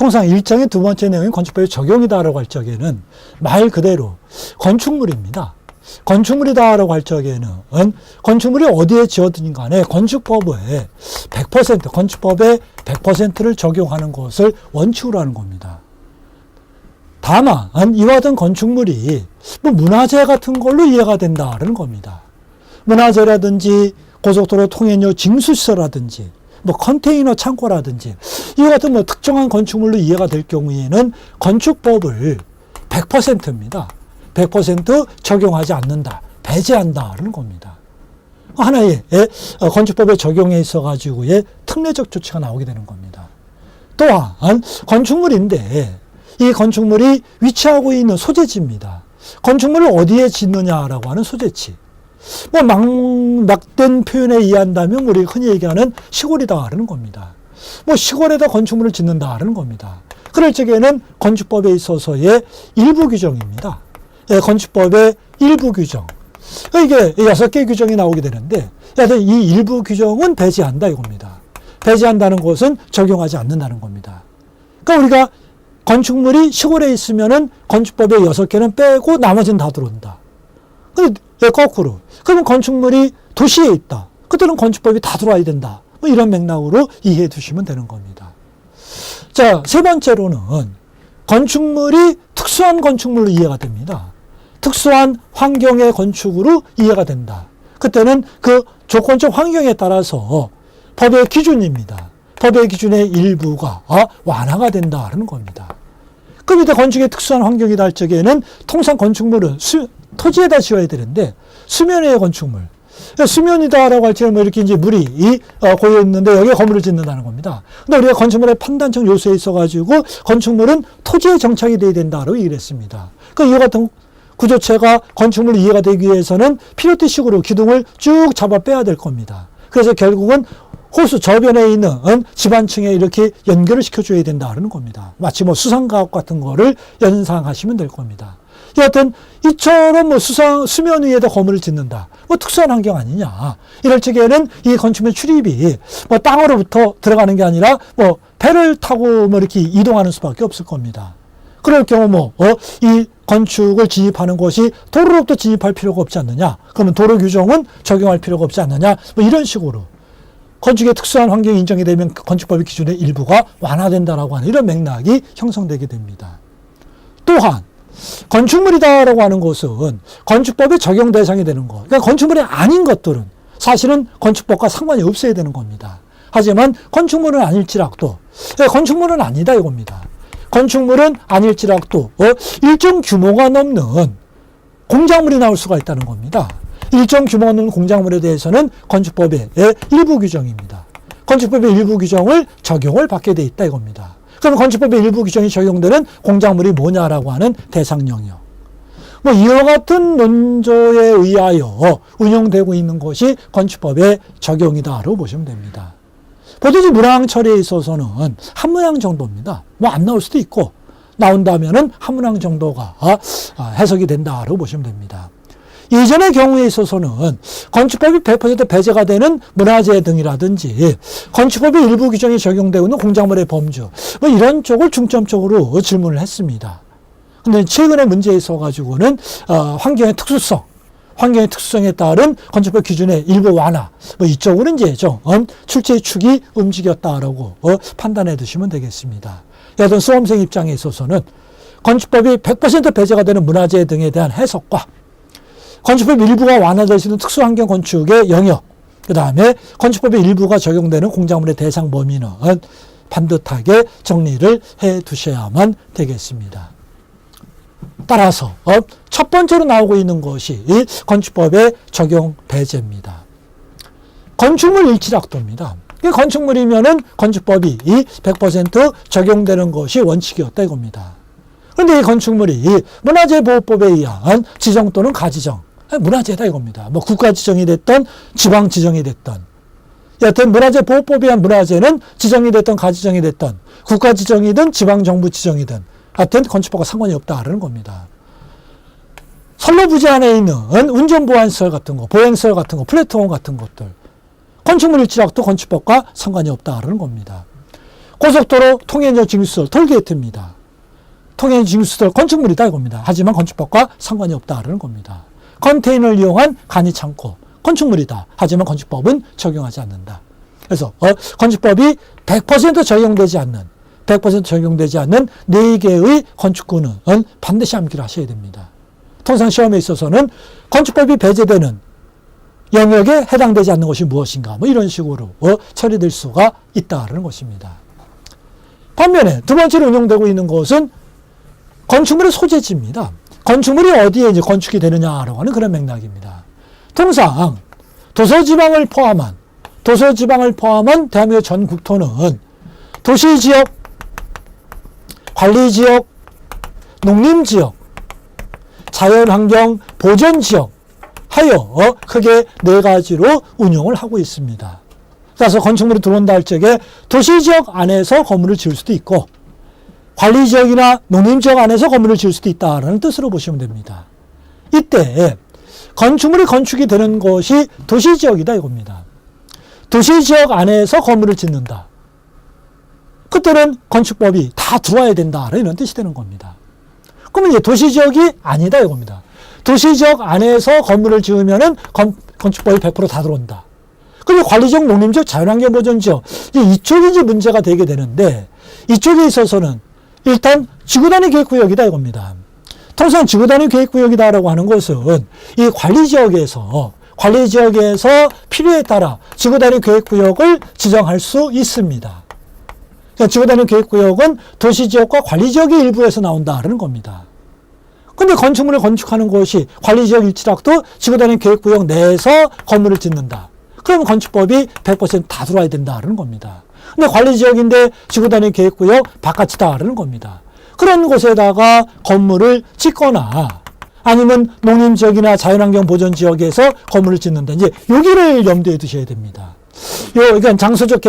통상 1장의 두 번째 내용이 건축법의 적용이다라고 할 적에는 말 그대로 건축물입니다. 건축물이다라고 할 적에는 건축물이 어디에 지어든 간에 건축법의 100%를 적용하는 것을 원칙으로 하는 겁니다. 다만 이와 같은 건축물이 뭐 문화재 같은 걸로 이해가 된다는 겁니다. 문화재라든지 고속도로 통행료 징수시설이라든지 뭐 컨테이너 창고라든지 이와 같은 뭐 특정한 건축물로 이해가 될 경우에는 건축법을 100%입니다. 100% 적용하지 않는다, 배제한다는 겁니다. 하나의 건축법의 적용에 있어 가지고의 특례적 조치가 나오게 되는 겁니다. 또한 건축물인데 이 건축물이 위치하고 있는 소재지입니다. 건축물을 어디에 짓느냐라고 하는 소재지. 뭐 막된 표현에 의한다면 우리 흔히 얘기하는 시골이다라는 겁니다. 뭐 시골에다 건축물을 짓는다라는 겁니다. 그럴 적에는 건축법에 있어서의 일부 규정입니다. 건축법의 일부 규정. 이게 6개 규정이 나오게 되는데 이 일부 규정은 배제한다 이겁니다. 배제한다는 것은 적용하지 않는다는 겁니다. 그러니까 우리가 건축물이 시골에 있으면은 건축법의 6개는 빼고 나머지는 다 들어온다. 근데 거꾸로. 그러면 건축물이 도시에 있다. 그때는 건축법이 다 들어와야 된다. 뭐 이런 맥락으로 이해해 두시면 되는 겁니다. 자, 세 번째로는 건축물이 특수한 건축물로 이해가 됩니다. 특수한 환경의 건축으로 이해가 된다. 그때는 그 조건적 환경에 따라서 법의 기준입니다. 법의 기준의 일부가 완화가 된다는 겁니다. 그럼 이때 건축의 특수한 환경이다 할 적에는 통상 건축물은 토지에다 지어야 되는데 수면의 건축물. 수면이다라고 할 적에는 뭐 이렇게 이제 물이 고여 있는데 여기에 건물을 짓는다는 겁니다. 근데 우리가 건축물의 판단적 요소에 있어가지고 건축물은 토지에 정착이 돼야 된다라고 얘기를 했습니다. 그러니까 이와 같은 구조체가 건축물로 이해가 되기 위해서는 피로티식으로 기둥을 쭉 잡아 빼야 될 겁니다. 그래서 결국은 호수 저변에 있는 집안층에 이렇게 연결을 시켜줘야 된다는 겁니다. 마치 뭐 수상가옥 같은 거를 연상하시면 될 겁니다. 여하튼 이처럼 뭐 수면 위에다 건물을 짓는다. 뭐 특수한 환경 아니냐. 이럴 적에는 이 건축물 출입이 뭐 땅으로부터 들어가는 게 아니라 뭐 배를 타고 뭐 이렇게 이동하는 수밖에 없을 겁니다. 그럴 경우 이 건축을 진입하는 것이 도로로부터 진입할 필요가 없지 않느냐. 그러면 도로 규정은 적용할 필요가 없지 않느냐. 뭐 이런 식으로. 건축의 특수한 환경이 인정이 되면 건축법의 기준의 일부가 완화된다라고 하는 이런 맥락이 형성되게 됩니다. 또한 건축물이다라고 하는 것은 건축법의 적용 대상이 되는 것. 그러니까 건축물이 아닌 것들은 사실은 건축법과 상관이 없어야 되는 겁니다. 하지만 건축물은 아닐지라도 건축물은 아니다 이겁니다. 건축물은 아닐지라도 일정 규모가 넘는 공작물이 나올 수가 있다는 겁니다. 일정 규모가 넘는 공작물에 대해서는 건축법의 일부 규정입니다. 건축법의 일부 규정을 적용을 받게 돼 있다 이겁니다. 그럼 건축법의 일부 규정이 적용되는 공작물이 뭐냐라고 하는 대상 영역. 뭐 이와 같은 논조에 의하여 운영되고 있는 것이 건축법의 적용이다라고 보시면 됩니다. 보통 문항 처리에 있어서는 한 문항 정도입니다. 뭐 안 나올 수도 있고 나온다면은 한 문항 정도가 해석이 된다라고 보시면 됩니다. 이전의 경우에 있어서는 건축법이 100% 배제가 되는 문화재 등이라든지 건축법의 일부 규정이 적용되고 있는 공작물의 범주 뭐 이런 쪽을 중점적으로 질문을 했습니다. 근데 최근의 문제에 있어가지고는 환경의 특수성에 따른 건축법 기준의 일부 완화 뭐 이쪽으로 이제 좀 출제의 축이 움직였다라고 판단해 두시면 되겠습니다. 여하튼 수험생 입장에 있어서는 건축법이 100% 배제가 되는 문화재 등에 대한 해석과 건축법 일부가 완화될 수 있는 특수환경 건축의 영역, 그 다음에 건축법의 일부가 적용되는 공작물의 대상 범위는 반듯하게 정리를 해 두셔야만 되겠습니다. 따라서 첫 번째로 나오고 있는 것이 건축법의 적용 배제입니다. 건축물 일치락도입니다. 건축물이면은 건축법이 100% 적용되는 것이 원칙이었다 이겁니다. 그런데 이 건축물이 문화재보호법에 의한 지정 또는 가지정, 문화재다 이겁니다. 뭐 국가 지정이 됐던 지방 지정이 됐던 여하튼 문화재보호법에 의한 문화재는 지정이 됐던 가지정이 됐던 국가 지정이든 지방정부 지정이든 하여튼 건축법과 상관이 없다라는 겁니다. 선로부지 안에 있는 운전보안시설 같은 거, 보행시설 같은 거, 플랫폼 같은 것들 건축물 일치락도 건축법과 상관이 없다라는 겁니다. 고속도로 통행료 징수설 톨게이트입니다. 통행 징수설 건축물이다 이겁니다. 하지만 건축법과 상관이 없다는 겁니다. 컨테이너를 이용한 간이 창고 건축물이다. 하지만 건축법은 적용하지 않는다. 그래서 건축법이 100% 적용되지 않는 4개의 건축구는 반드시 암기를 하셔야 됩니다. 통상 시험에 있어서는 건축법이 배제되는 영역에 해당되지 않는 것이 무엇인가 뭐 이런 식으로 처리될 수가 있다는 것입니다. 반면에 두 번째로 운용되고 있는 것은 건축물의 소재지입니다. 건축물이 어디에 이제 건축이 되느냐라고 하는 그런 맥락입니다. 통상 도서지방을 포함한 대한민국 전 국토는 도시지역, 관리지역, 농림지역, 자연환경 보전지역 하여 크게 4가지로 운영을 하고 있습니다. 그래서 건축물이 들어온다 할 적에 도시지역 안에서 건물을 지을 수도 있고 관리지역이나 농림지역 안에서 건물을 지을 수도 있다는 뜻으로 보시면 됩니다. 이때 건축물이 건축이 되는 것이 도시지역이다 이겁니다. 도시지역 안에서 건물을 짓는다. 그때는 건축법이 다 들어와야 된다 이런 뜻이 되는 겁니다. 그러면 이제 도시지역이 아니다 이겁니다. 도시지역 안에서 건물을 지으면은 건축법이 100% 다 들어온다. 그리고 관리지역, 농림지역, 자연환경보전지역 이쪽이 이제 문제가 되게 되는데 이쪽에 있어서는 일단 지구단위 계획구역이다 이겁니다. 통상 지구단위 계획구역이다라고 하는 것은 이 관리지역에서 필요에 따라 지구단위 계획구역을 지정할 수 있습니다. 그러니까 지구단위 계획구역은 도시지역과 관리지역의 일부에서 나온다는 겁니다. 근데 건축물을 건축하는 것이 관리지역 일지락도 지구단위 계획구역 내에서 건물을 짓는다. 그러면 건축법이 100% 다 들어와야 된다는 겁니다. 근데 관리지역인데 지구단위 계획구역 바깥이다라는 겁니다. 그런 곳에다가 건물을 짓거나 아니면 농림지역이나 자연환경 보전지역에서 건물을 짓는다. 이제 여기를 염두에 두셔야 됩니다. 그러니까 장소적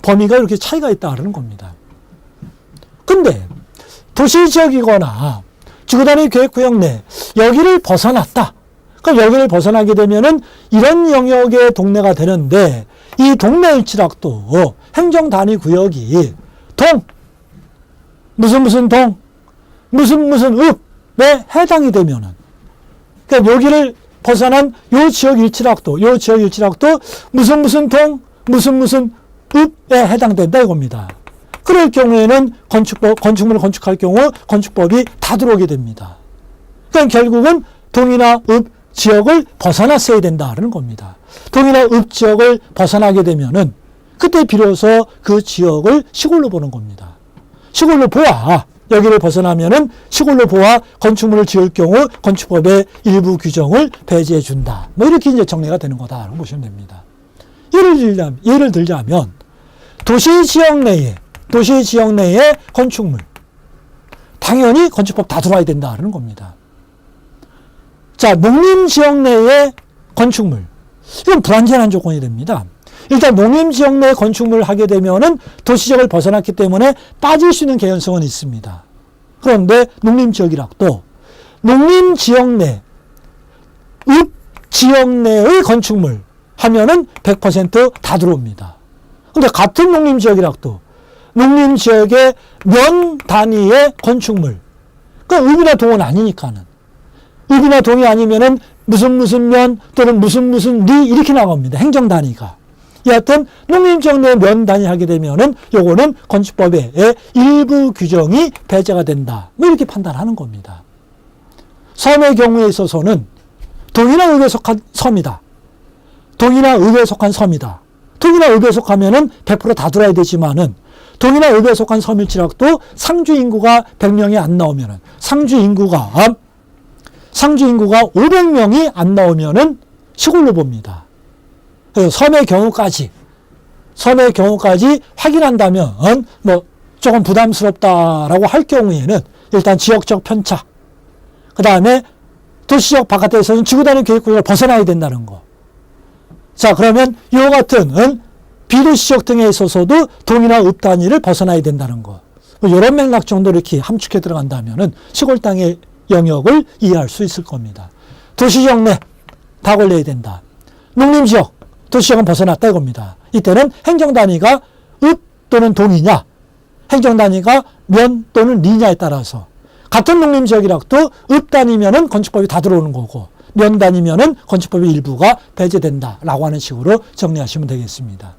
범위가 이렇게 차이가 있다는 겁니다. 근데 도시지역이거나 지구단위 계획구역 내 여기를 벗어났다. 그럼 여기를 벗어나게 되면은 이런 영역의 동네가 되는데 이 동네 일지락도 행정단위구역이 무슨 읍에 해당이 되면은 그러니까 여기를 벗어난 요 지역 일지락도 무슨 읍에 해당된다 이겁니다. 그럴 경우에는 건축물을 건축할 경우 건축법이 다 들어오게 됩니다. 그러니까 결국은 동이나 읍 지역을 벗어났어야 된다는 겁니다. 동이나 읍 지역을 벗어나게 되면은 그때 비로소 그 지역을 시골로 보는 겁니다. 시골로 보아 여기를 벗어나면은 시골로 보아 건축물을 지을 경우 건축법의 일부 규정을 배제해 준다. 뭐 이렇게 이제 정리가 되는 거다라고 보시면 됩니다. 예를 들자면 도시지역 내의 건축물 당연히 건축법 다 들어와야 된다는 겁니다. 자, 농림지역 내의 건축물 이건 불완전한 조건이 됩니다. 일단 농림지역 내 건축물을 하게 되면은 도시지역을 벗어났기 때문에 빠질 수 있는 개연성은 있습니다. 그런데 농림지역이라도 농림지역 내, 읍지역 내의 건축물 하면은 100% 다 들어옵니다. 근데 같은 농림지역이라도 농림지역의 면 단위의 건축물, 그러니까 읍이나 동은 아니니까는 읍이나 동이 아니면은 무슨 면 또는 무슨 리 이렇게 나갑니다. 행정 단위가. 여하튼 농림지역 내 면 단위 하게 되면은 요거는 건축법의 일부 규정이 배제가 된다. 뭐 이렇게 판단하는 겁니다. 섬의 경우에 있어서는 동이나 읍에 속한 섬이다. 동이나 읍에 속한 섬이다. 동이나 읍에 속하면은 100% 다 들어야 되지만은 동이나 읍에 속한 섬일지라도 상주 인구가 100명이 안 나오면은 상주 인구가 500명이 안 나오면은 시골로 봅니다. 그래서 섬의 경우까지 확인한다면 뭐 조금 부담스럽다라고 할 경우에는 일단 지역적 편차, 그 다음에 도시지역 바깥에서는 지구단위 계획구역을 벗어나야 된다는 거. 자, 그러면 이와 같은 비도시지역 등에 있어서도 동이나 읍 단위를 벗어나야 된다는 거. 이런 맥락 정도 이렇게 함축해 들어간다면은 시골 땅의 영역을 이해할 수 있을 겁니다. 도시지역 내 다 걸려야 된다. 농림지역, 도시지역은 벗어났다 이겁니다. 이때는 행정단위가 읍 또는 동이냐, 행정 단위가 면 또는 리냐에 따라서 같은 농림지역이라도 읍 단위면은 건축법이 다 들어오는 거고 면 단위면은 건축법의 일부가 배제된다라고 하는 식으로 정리하시면 되겠습니다.